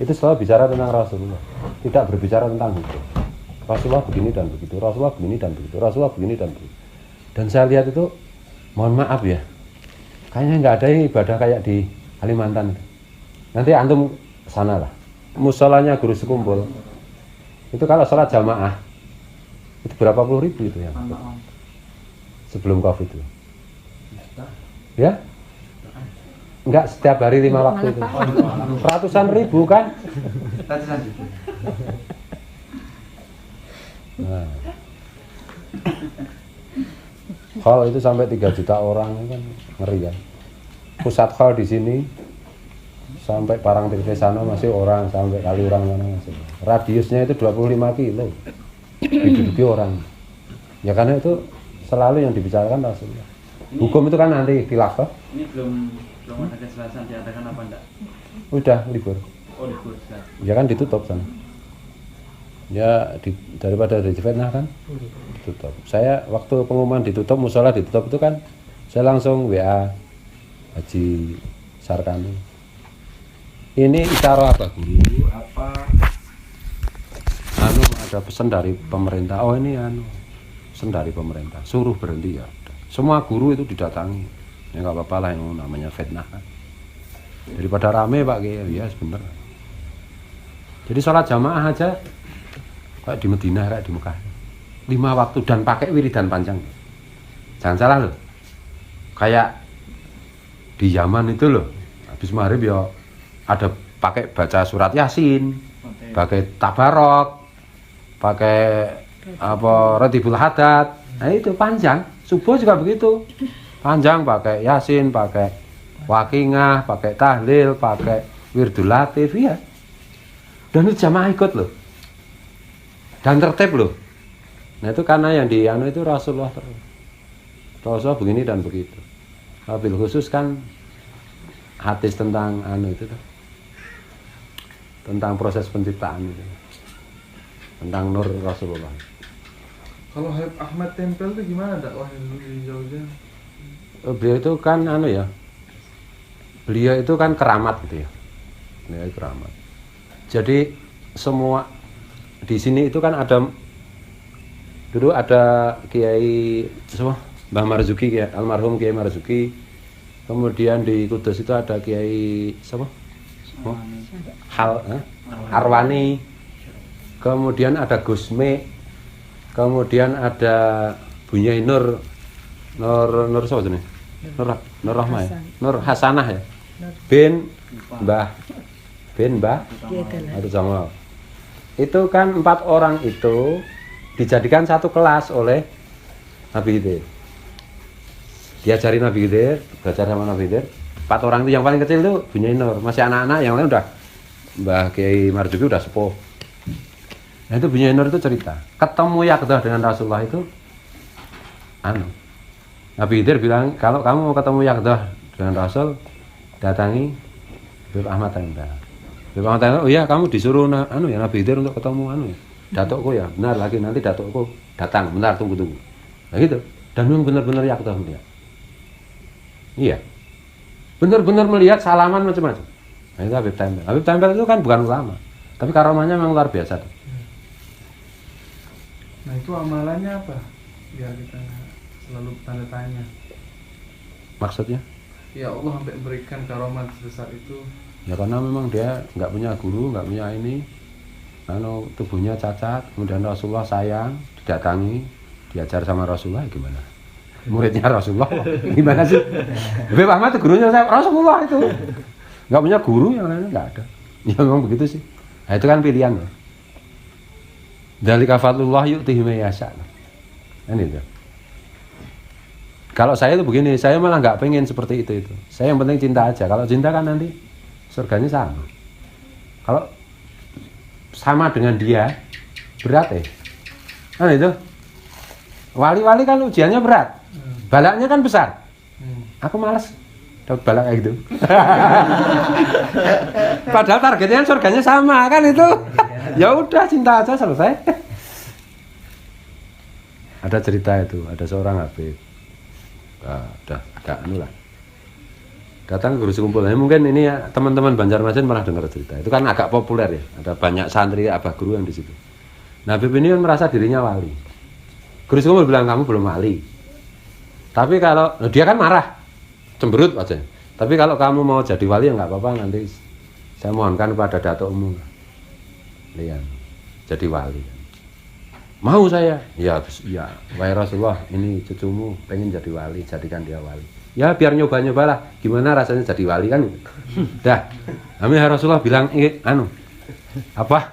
Itu selalu bicara tentang Rasulullah, tidak berbicara tentang hukum. Rasulullah begini dan begitu, Rasulullah begini dan begitu, Rasulullah begini dan begitu. Dan saya lihat itu, mohon maaf ya, kayaknya nggak ada yang ibadah kayak di Kalimantan. Nanti antum kesana lah, musolanya Guru Sekumpul. Itu kalau sholat jamaah, itu berapa puluh ribu itu ya? Sebelum Covid itu. Ya? Enggak setiap hari 5 waktu itu. Ratusan ribu kan? Nah. Hall itu sampai 3 juta orang kan ngeri kan. Pusat hall di sini sampai Parangtritis sana masih orang, sampai Kaliurang sana masih. Radiusnya itu 25 kilo. Diduduki orang. Ya karena itu selalu yang dibicarakan Rasulullah. Hukum itu kan nanti khilafah. Ini belum ada kejelasan diadakan apa enggak? Udah libur. Oh libur. Ya kan ditutup sana. Ya daripada difitnah kan ditutup. Saya waktu pengumuman ditutup, musola ditutup itu kan saya langsung WA Haji Sarkani. Ini isyarah apa guru? Apa? Ada pesan dari pemerintah. Oh ini pesan dari pemerintah. Suruh berhenti ya. Semua guru itu didatangi. Ya nggak apa-apa lah yang namanya fitnah kan. Daripada rame Pak Kiai, ya bener. Jadi sholat jamaah aja kayak di Madinah, kayak di Mekah. 5 waktu dan pakai wiridan panjang. Jangan salah loh. Kayak di Yaman itu loh. Habis maghrib ya ada pakai baca surat Yasin, pakai tabarok, pakai apa Ratibul Haddad. Nah itu panjang. Subuh juga begitu. Panjang pakai Yasin, pakai Waqingah, pakai tahlil, pakai Wirdul Latif ya. Dan itu jamaah ikut loh. Dan tertib loh. Nah itu karena yang di itu Rasulullah terus. Rasulullah begini dan begitu. Wabil khusus kan hadis tentang itu tuh. Tentang proses penciptaan itu. Tentang nur Rasulullah. Kalau Habib Ahmad tempel itu gimana dakwah di Jogja? Beliau itu kan ya. Beliau itu kan keramat gitu ya. Beliau keramat. Jadi semua di sini itu kan ada dulu ada Kiai semua Mbah Marzuki ya, almarhum Kiai Marzuki. Kemudian di Kudus itu ada Kiai siapa? Oh, Arwani. Kemudian ada Gusme. Kemudian ada Bunyai Nur siapa nih? Nur Rahmah ya? Nur Hasanah ya? Mbah Abdul Jamal. Itu kan 4 orang itu dijadikan satu kelas oleh Nabi Khidir. Diajari Nabi Khidir, belajar sama Nabi Khidir. 4 orang itu yang paling kecil itu Bunyai Nur, masih anak-anak, yang lain udah Mbah Kiai Marzuki udah sepuh. Nah itu Bunyai Nur itu cerita, ketemu Yaqdah dengan Rasulullah itu Nabi Khidir bilang, kalau kamu mau ketemu Yaqdah dengan Rasul, datangi Habib Ahmad Tempel. Habib Ahmad Tempel, oh iya kamu disuruh ya Nabi Khidir untuk ketemu datukku ya, benar lagi nanti datukku datang, bentar tunggu. Nah gitu, dan memang benar-benar Yaqdah melihat. Iya, benar-benar melihat salaman macam-macam. Nah itu Habib Tempel. Habib Tempel itu kan bukan ulama, tapi karomahnya memang luar biasa. Nah itu amalannya apa? Biar kita selalu tanda tanya. Maksudnya? Ya Allah sampai memberikan karomat sebesar itu. Ya karena memang dia nggak punya guru, nggak punya ini. Tubuhnya cacat, kemudian Rasulullah sayang, didatangi, diajar sama Rasulullah, gimana? Muridnya Rasulullah, gimana sih? Habib Ahmad itu gurunya Rasulullah itu. Nggak punya guru, yang lainnya nggak ada. Ya memang begitu sih. Nah itu kan pilihan ya. Dzalika fadlullah yu'tihi may yasha. Ini itu. Kalau saya itu begini, saya malah nggak pengen seperti itu. Saya yang penting cinta aja. Kalau cinta kan nanti surganya sama. Kalau sama dengan dia berat kan itu. Wali-wali kan ujiannya berat, balaknya kan besar. Aku malas dapat balak kayak gitu. Padahal targetnya surganya sama kan itu. Ya udah cinta aja selesai. Ada cerita itu, ada seorang Habib. Udah agak datang ke guru sekumpul. Nah, mungkin ini ya, teman-teman Banjarmasin pernah dengar cerita. Itu kan agak populer ya. Ada banyak santri abah guru yang di situ. Nah, Habib ini kan merasa dirinya wali. Guru sekumpul bilang kamu belum wali. Tapi kalau dia kan marah, cemberut aja. Tapi kalau kamu mau jadi wali ya nggak apa-apa, nanti saya mohonkan kepada Datuk Umum. Lihat, jadi wali. Mau saya? Ya, wahai Rasulullah, ini cucumu pengen jadi wali, jadikan dia wali. Ya biar nyoba-nyobalah, gimana rasanya jadi wali kan? Dah, kami Rasulullah bilang,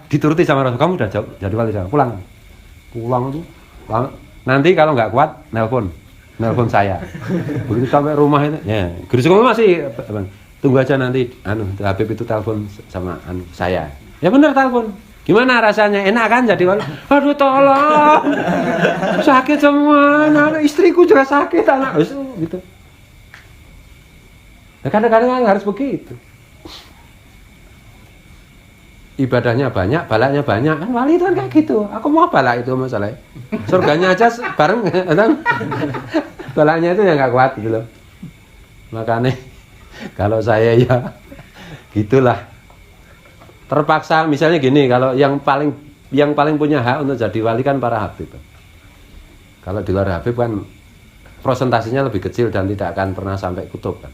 dituruti sama Rasul, kamu udah jadi wali sama, pulang tuh, nanti kalau nggak kuat, nelpon saya. Begitu sampai rumah itu, ya, guru sekolah masih, tunggu aja nanti, Habib itu telepon sama saya. Ya benar telepon. Gimana rasanya? Enak kan jadi wali? Aduh tolong, sakit semua, istriku juga sakit, anak gitu. Nah, kadang-kadang harus begitu. Ibadahnya banyak, balaknya banyak, kan wali itu kan kayak gitu. Aku mau balak itu masalahnya. Surganya aja bareng, kan? Balaknya itu yang nggak kuat gitu loh. Makanya kalau saya ya gitulah. Terpaksa misalnya gini, kalau yang paling punya hak untuk jadi wali kan para habib. Kalau di luar habib kan prosentasinya lebih kecil dan tidak akan pernah sampai kutub kan.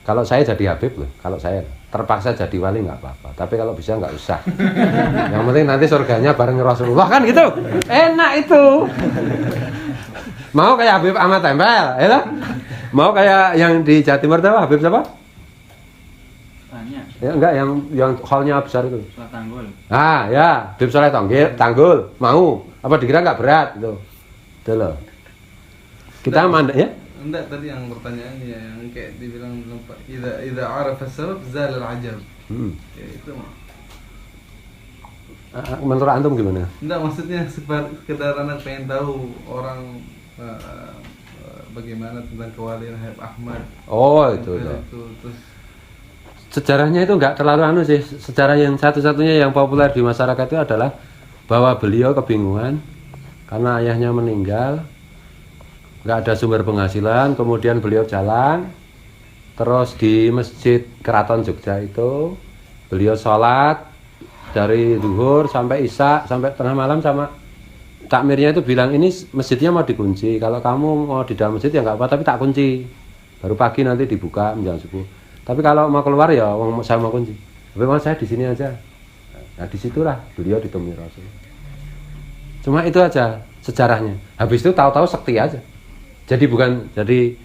Kalau saya jadi habib loh, kalau saya terpaksa jadi wali nggak apa-apa. Tapi kalau bisa nggak usah. Yang penting nanti surganya bareng Rasulullah kan gitu. Enak itu. Mau kayak Habib Ahmad Tempel, ya? Mau kayak yang di Jawa Timur tuh Habib siapa? Ya enggak, yang hallnya besar itu. Tanggul. Ah ya, Habib Soleh Tanggul. Mau? Apa dikira nggak berat itu? Itu loh. Kita mandek ya? Enggak, tadi yang pertanyaannya yang kayak dibilang Pak, idza arafa sabab zal al-ajab. Ya, itu menurut antum gimana? Enggak, maksudnya sekedar anak pengen tahu orang bagaimana tentang kewalian Habib Ahmad. Oh, itu. Terus sejarahnya itu enggak terlalu sih. Sejarah yang satu-satunya yang populer di masyarakat itu adalah bahwa beliau kebingungan karena ayahnya meninggal, nggak ada sumber penghasilan, kemudian beliau jalan, terus di masjid Keraton Jogja itu beliau sholat dari zuhur sampai isya sampai tengah malam, sama takmirnya itu bilang ini masjidnya mau dikunci, kalau kamu mau di dalam masjid ya nggak apa, tapi tak kunci, baru pagi nanti dibuka menjelang subuh. Tapi kalau mau keluar ya saya mau kunci. Tapi mau saya di sini aja. Nah disitulah beliau ditemui Rasul. Cuma itu aja sejarahnya. Habis itu tahu-tahu sekti aja. Jadi bukan dari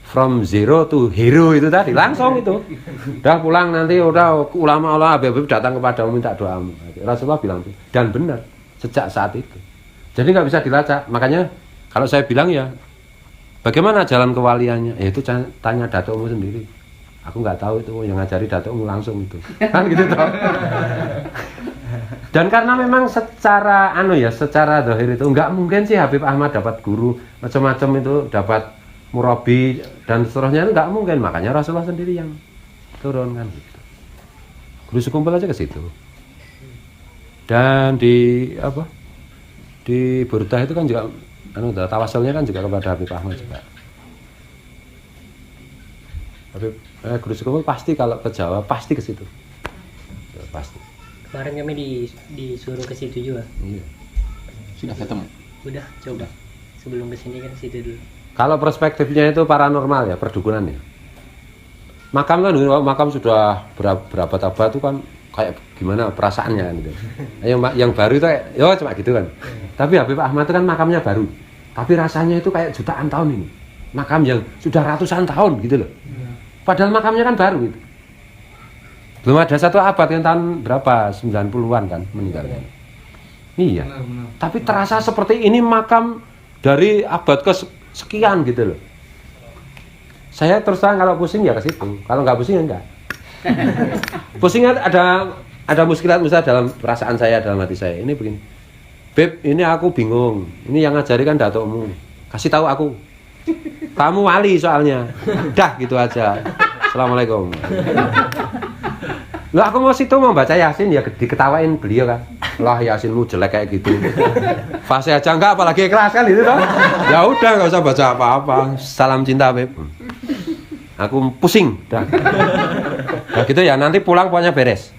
from zero to hero itu tadi langsung itu. Udah pulang nanti udah ulama-ulama Habib datang kepadamu minta doamu. Rasulullah bilang itu dan benar sejak saat itu. Jadi nggak bisa dilacak. Makanya kalau saya bilang ya bagaimana jalan kewaliannya? Ya itu tanya datukmu sendiri. Aku nggak tahu itu, yang ngajari datukmu langsung itu. Kan gitu toh. Dan karena memang secara secara zahir itu nggak mungkin sih Habib Ahmad dapat guru macam-macam itu, dapat murabi dan seterusnya, itu nggak mungkin. Makanya Rasulullah sendiri yang turun kan gitu. Guru sekumpul aja ke situ. Dan di Burdah itu kan juga tawasulnya kan juga kepada Habib Ahmad juga. Guru sekumpul pasti kalau ke Jawa pasti ke situ. Pasti. Kemarin kami disuruh ke situ juga. Iya. Sudah ketemu? Udah, coba. Sebelum ke sini kan situ dulu. Kalau perspektifnya itu paranormal ya, perdukunan ya. Makam kan, makam sudah berabad-abad itu kan kayak gimana perasaannya gitu. Yang baru itu kayak, ya cuma gitu kan. Tapi Habib Ahmad itu kan makamnya baru. Tapi rasanya itu kayak jutaan tahun ini. Makam yang sudah ratusan tahun gitu loh. Padahal makamnya kan baru gitu. Belum ada satu abad, yang tahun berapa? 90-an kan meninggalnya. Iya. benar. Tapi terasa seperti ini makam dari abad ke sekian gitu loh. Saya terus terang kalau pusing ya ke situ. Kalau nggak pusing ya enggak. Pusingnya ada muskilat dalam perasaan saya, dalam hati saya. Ini begini. Beb, ini aku bingung. Ini yang ngajari kan datukmu. Kasih tahu aku. Kamu wali soalnya. Dah gitu aja. Assalamualaikum. Loh aku mau baca Yasin ya diketawain beliau kan. Lah Yasinmu jelek kayak gitu. Fase aja enggak, apalagi ikhlas kan itu toh. Ya udah enggak usah baca apa-apa. Salam cinta, Beb. aku pusing. Dah. Nah gitu ya, nanti pulang pokoknya beres.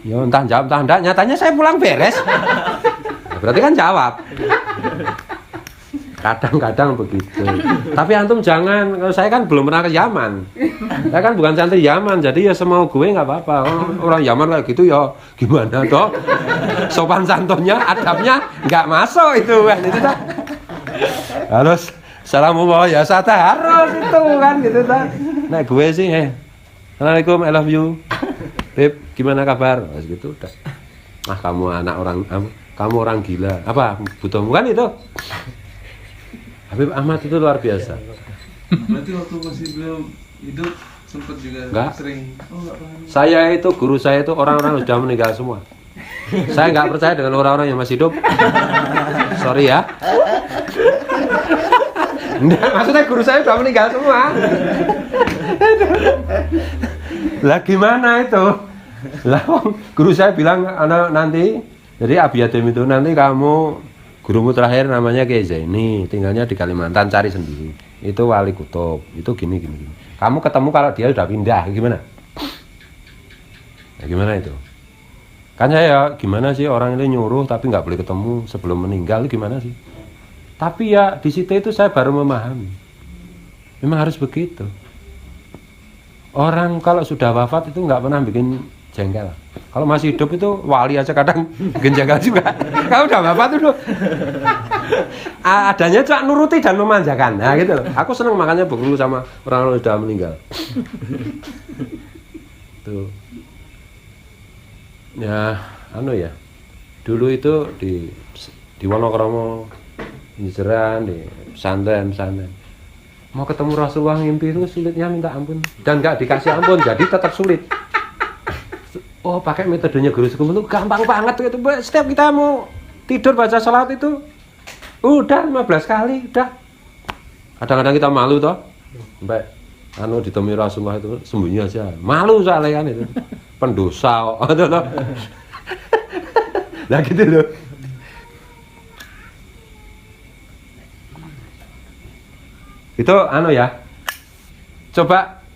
Ya entah jawab entah enggak, nyatanya saya pulang beres. Nah, berarti kan jawab. Kadang-kadang begitu. Tapi antum jangan, kalau saya kan belum pernah ke Yaman. Saya kan bukan santri Yaman, jadi ya semau gue nggak apa-apa. Orang Yaman kayak gitu ya gimana toh? Sopan santunnya, adabnya nggak masuk itu kan itu dah. Harus assalamualaikum ya sata harus itu kan gitu dah. Nah gue sih assalamualaikum I love you. Beb gimana kabar? Mas gitu udah. Ah kamu anak orang kamu orang gila. Apa butuhmu kan itu? Habib Ahmad itu luar biasa. Berarti waktu masih belum hidup sempat juga Enggak. sering. Oh enggak paham. Saya itu guru saya itu orang-orang sudah meninggal semua. Saya nggak percaya dengan orang-orang yang masih hidup. Sorry ya. Nggak, maksudnya guru saya sudah meninggal semua. Lah gimana itu? Lah guru saya bilang anak nanti, jadi Abiyadim itu nanti kamu gurumu terakhir namanya Kiai Zaini, tinggalnya di Kalimantan, cari sendiri. Itu wali kutub, itu gini. Kamu ketemu kalau dia sudah pindah, gimana? Ya, gimana itu? Kan saya gimana sih orang ini nyuruh tapi nggak boleh ketemu sebelum meninggal, gimana sih? Tapi ya di situ itu saya baru memahami. Memang harus begitu. Orang kalau sudah wafat itu nggak pernah bikin jengkel. Kalau masih hidup itu wali aja kadang bikin jengkel juga. Kalau udah wafat itu adanya cuma nuruti dan memanjakan. Nah gitu loh. Aku seneng makanya berguru sama orang yang sudah meninggal. Tuh. Ya, ya. Dulu itu di Wonokromo, di Jeran, di pesantren. Mau ketemu Rasulullah ngimpi itu sulitnya minta ampun dan nggak dikasih ampun, jadi tetap sulit. Oh, pakai metodenya guru sekumpulan itu gampang banget itu. Setiap kita mau tidur baca salat itu udah 15 kali, udah. Kadang-kadang kita malu toh. Sampai ditemui Rasulullah itu sembunyi aja. Malu soalnya kan itu. Pendosa kok. Lah gitu loh. Itu ya. Coba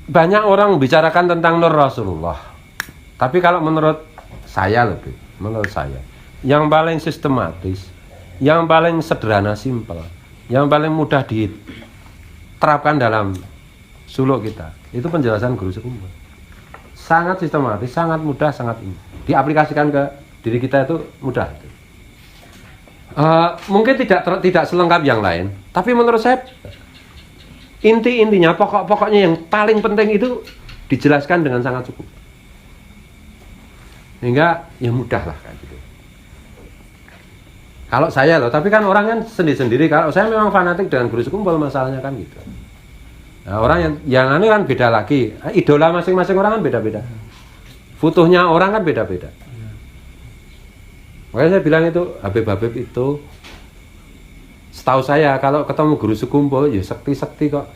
banyak orang membicarakan tentang Nur Rasulullah. Tapi kalau menurut saya yang paling sistematis, yang paling sederhana, simpel, yang paling mudah diterapkan dalam suluk kita, itu penjelasan guru sekumpul. Sangat sistematis, sangat mudah, sangat ini. Diaplikasikan ke diri kita itu mudah. Mungkin tidak selengkap yang lain, tapi menurut saya intinya, pokoknya yang paling penting itu dijelaskan dengan sangat cukup. Sehingga ya mudah lah kayak gitu. Kalau saya loh, tapi kan orang kan sendiri-sendiri. Kalau saya memang fanatik dengan guru sekumpul, masalahnya kan gitu. Nah, orang yang anu kan beda lagi. Idola masing-masing orang kan beda-beda. Futuhnya orang kan beda-beda. Makanya saya bilang itu Habib itu, setahu saya kalau ketemu guru sekumpul ya sekti kok.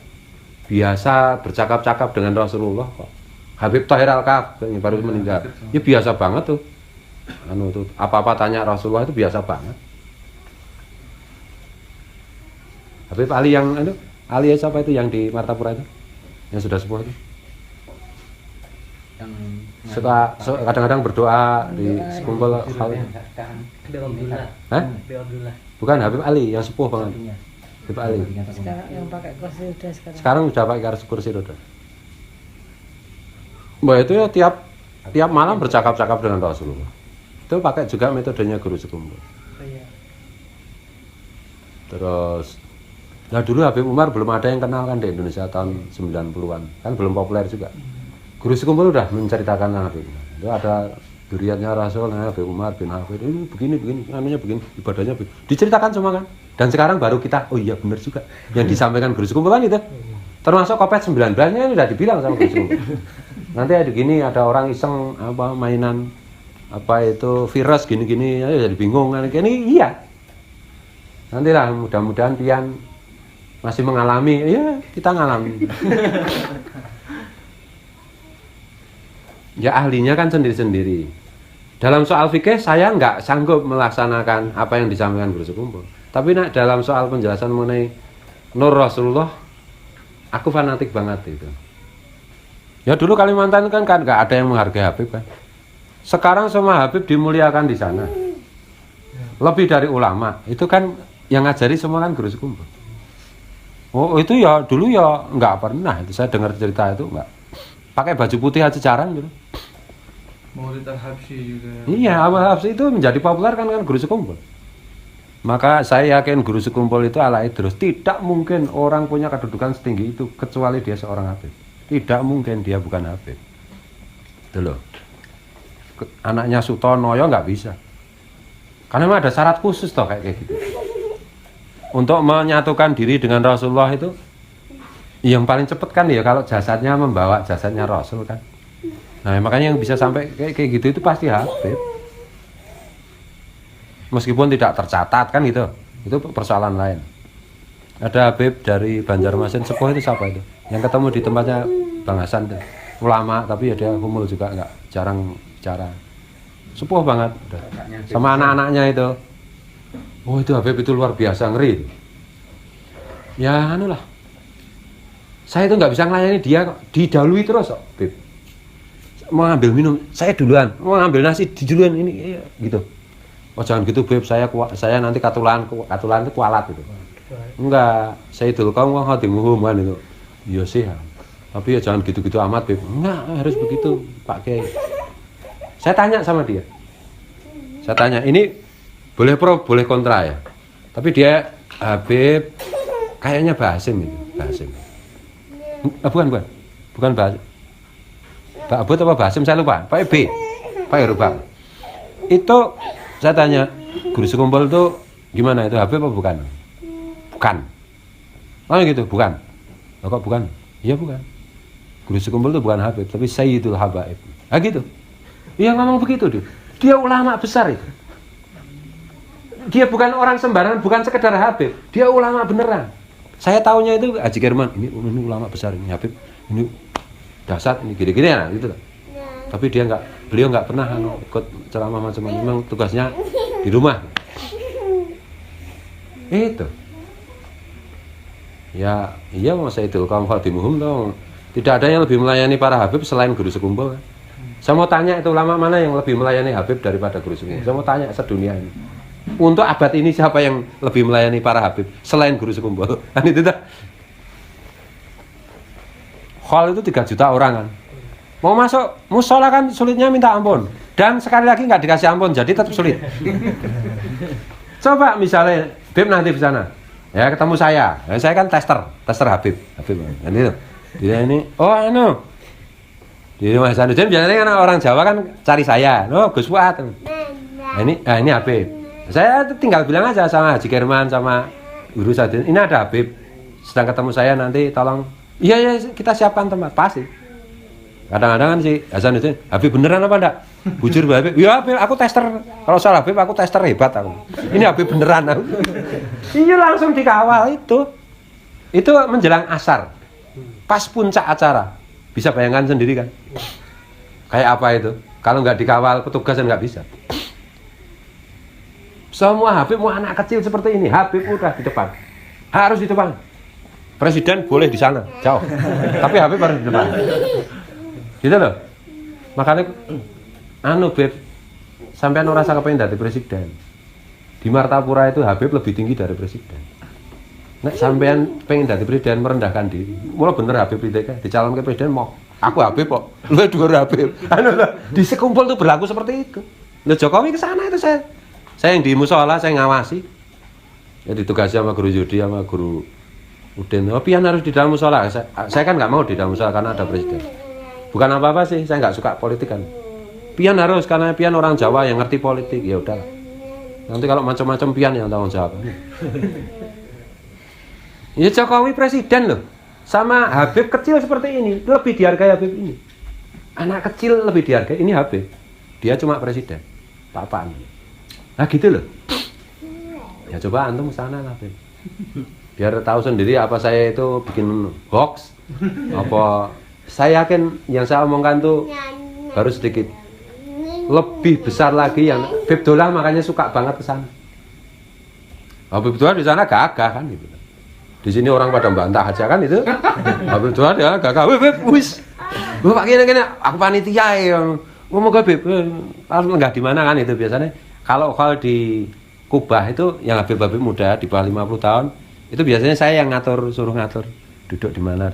Biasa bercakap-cakap dengan Rasulullah kok. Habib Tahir Al-Kaf yang baru meninggal. Ya biasa banget tuh. Apa-apa tanya Rasulullah itu biasa banget. Habib Ali yang Ali siapa itu yang di Martapura itu? Yang sudah sepuh itu? Yang Suka kadang-kadang berdoa di sekumpul hal. Habib Abdullah. Hah? Habib Abdullah. Bukan Habib Ali yang sepuh banget. Habib Ali. Sekarang yang pakai kursi roda sekarang. Sekarang sudah pakai kursi roda. Mbak itu ya tiap malam bercakap-cakap dengan Rasulullah. Itu pakai juga metodenya guru sekumpul. Oh, iya. Terus nah dulu Habib Umar belum ada yang kenal kan di Indonesia tahun 90-an. Kan belum populer juga. Guru sekumpul udah menceritakan Habib Umar. Itu ada duriannya Rasul, Habib Umar bin Hafid ini begini, namanya begini, ibadahnya begini. Diceritakan semua kan. Dan sekarang baru kita, oh iya benar juga. Yang disampaikan guru sekumpul kan itu. Termasuk Covid-19 nya udah dibilang sama guru sekumpul. Nanti ada gini, ada orang iseng apa mainan apa itu virus gini-gini ya jadi bingung kan ini iya. Nantilah mudah-mudahan pian masih mengalami, ya kita ngalami. Ya ahlinya kan sendiri-sendiri. Dalam soal fikih saya nggak sanggup melaksanakan apa yang disampaikan guru sekumpul. Tapi dalam soal penjelasan mengenai Nur Rasulullah Aku fanatik banget itu. Ya dulu Kalimantan kan nggak ada yang menghargai Habib kan. Sekarang semua Habib dimuliakan di sana. Lebih dari ulama. Itu kan yang ngajari semua kan guru sekumpul. Oh itu ya dulu ya nggak pernah. Itu saya dengar cerita itu nggak. Pakai baju putih aja jarang dulu. Maulid Al-Habsyi juga. Iya, Al-Habsyi itu menjadi populer kan guru sekumpul. Maka saya yakin guru sekumpul itu ala Idrus. Tidak mungkin orang punya kedudukan setinggi itu kecuali dia seorang Habib. Tidak mungkin dia bukan Habib. Itu loh. Anaknya Sutono ya nggak bisa. Karena memang ada syarat khusus toh kayak gitu. Untuk menyatukan diri dengan Rasulullah itu yang paling cepat kan ya kalau jasadnya membawa jasadnya Rasul kan. Nah makanya yang bisa sampai kayak gitu itu pasti Habib. Meskipun tidak tercatat kan gitu. Itu persoalan lain. Ada Habib dari Banjarmasin Sepuh itu siapa itu? Yang ketemu di tempatnya Bang Hasan tuh. Ulama tapi ya dia humul juga nggak jarang bicara. Sepuh banget. Sama anak-anaknya itu. Oh itu Habib itu luar biasa ngeri. Ya anu lah. Saya itu nggak bisa ngelayani dia kok. Didahului terus kok Habib. Mau ngambil minum, saya duluan. Mau ngambil nasi di duluan ini iya, gitu. Oh jangan gitu Beb, saya nanti katulan itu kualat itu. Enggak, saya dulu kamu mau dimuhum kan itu. Iya sih. Tapi ya jangan gitu-gitu amat Beb. Enggak, harus begitu Pak Kiai. Saya tanya sama dia. Saya tanya, ini boleh pro, boleh kontra ya. Tapi dia Habib kayaknya Basim itu, Basim. Bukan Basim. Pak Abud apa Basim saya lupa. Pak B. Pak Eropa. Itu saya tanya, guru sekumpul itu gimana itu Habib apa bukan? Bukan. Oh gitu, bukan. Oh, kok bukan? Iya bukan. Guru sekumpul itu bukan Habib, tapi Sayyidul Habaib. Ah gitu. Iya ngomong begitu dia. Dia ulama besar itu. Dia bukan orang sembarangan, bukan sekedar Habib. Dia ulama beneran. Saya tahunya itu Haji Kerman, ini ulama besar ini Habib. Ini dasar ini gini-gini ya gitu. Tapi beliau nggak pernah ikut ceramah macam-macam. Memang tugasnya di rumah. Itu. Ya, iya masa itu kaum Fatimuhum dong. Tidak ada yang lebih melayani para Habib selain guru sekumpul. Saya mau tanya itu ulama mana yang lebih melayani Habib daripada guru sekumpul. Saya mau tanya sedunia ini. Untuk abad ini siapa yang lebih melayani para Habib selain guru sekumpul? Kan itu dah. Hall itu 3 juta orang kan. Mau masuk musola kan sulitnya minta ampun. Dan sekali lagi nggak dikasih ampun, jadi tetap sulit. Coba misalnya Habib nanti di sana, ya ketemu saya. Ya, saya kan tester Habib. Dan itu. Dia ini, di rumah Hasanuddin biasanya kan orang Jawa kan cari saya. Oh Gus Fuad. Ini Habib. Saya tinggal bilang aja sama Haji Kerman sama Guru Sadin. Ini ada Habib. Sedang ketemu saya nanti tolong. Iya kita siapkan tempat pasti. Kadang-kadang kan si Hasanuddin, Habib beneran apa enggak? Bujur Habib. Ya Habib, aku tester. Kalau soal Habib aku tester hebat aku. Ini Habib beneran aku. Iya langsung dikawal itu. Itu menjelang asar. Pas puncak acara. Bisa bayangkan sendiri kan? Kayak apa itu? Kalau nggak dikawal petugas kan nggak bisa. Semua Habib mau anak kecil seperti ini. Habib udah di depan. Harus di depan. Presiden boleh di sana, jauh. Tapi Habib harus di depan. Gitu loh. Makanya Beb, sampean ora rasa kepengin dadi presiden. Di Martapura itu Habib lebih tinggi dari presiden. Nek sampean pengen dadi presiden merendahkan diri. Mula bener Habib ITK dicalonke presiden mau. Aku Habib kok. Lu dhuwur Habib. Di sekumpul tuh berlaku seperti itu. Loh Jokowi ke sana itu saya yang di musola saya ngawasi. Ya ditugasi sama guru Yudi sama guru Udin. Oh pian harus di dalam musola. Saya kan nggak mau di dalam musola karena ada presiden. Bukan apa-apa sih, saya nggak suka politik kan. Pian harus karena pian orang Jawa yang ngerti politik. Ya udah. Nanti kalau macam-macam pian yang tanggung jawab. Ya Jokowi presiden loh. Sama Habib kecil seperti ini, lebih dihargai Habib ini. Anak kecil lebih dihargai, ini Habib. Dia cuma presiden. Papaan. Nah gitu loh. Ya coba antum sana lah Habib. Biar tahu sendiri apa saya itu bikin hoax. Apa saya yakin yang saya omongkan tuh baru sedikit. Lebih besar lagi yang Habib Dolah makanya suka banget ke sana. Habib Dolah di sana gagah kan gitu. Di sini orang pada bantah aja kan itu. Habib doa ya gak wis. Gua Pak kene aku panitia ya. Ngomong ke Habib, enggak di mana kan itu biasanya. Kalau di Kubah itu yang Habib muda di bawah 50 tahun, itu biasanya saya yang suruh ngatur duduk di mana.